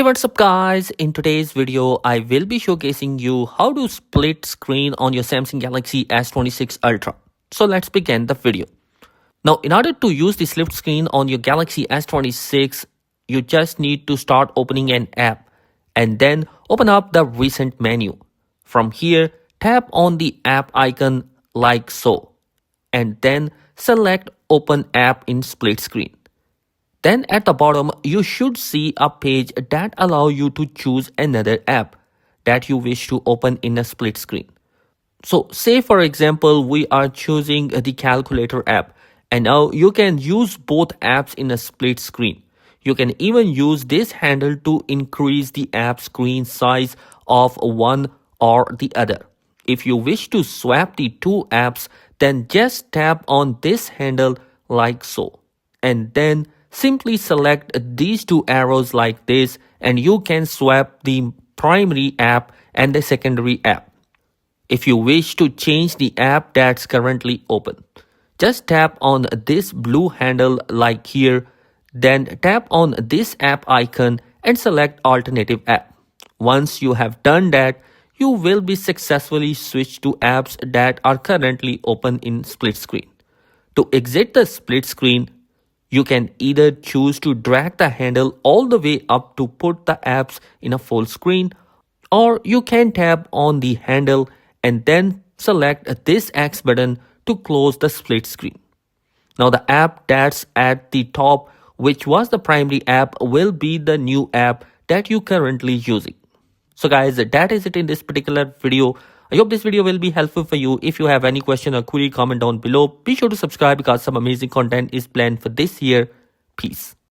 Hey, what's up guys? In today's video, I will be showcasing you how to split screen on your Samsung Galaxy S26 Ultra. So let's begin the video. Now, in order to use the split screen on your Galaxy S26, you just need to start opening an app and then open up the recent menu. From here, tap on the app icon like so and then select open app in split screen. Then at the bottom, you should see a page that allows you to choose another app that you wish to open in a split screen. So say for example, we are choosing the calculator app and now you can use both apps in a split screen. You can even use this handle to increase the app screen size of one or the other. If you wish to swap the two apps, then just tap on this handle like so and then simply select these two arrows like this and you can swap the primary app and the secondary app. If you wish to change the app that's currently open, just tap on this blue handle like here, then tap on this app icon and select alternative app. Once you have done that, you will be successfully switched to apps that are currently open in split screen. To exit the split screen, you can either choose to drag the handle all the way up to put the apps in a full screen, or you can tap on the handle and then select this X button to close the split screen. Now the app that's at the top, which was the primary app, will be the new app that you currently using. So guys, that is it in this particular video. I hope this video will be helpful for you. If you have any question or query, comment down below. Be sure to subscribe because some amazing content is planned for this year. Peace.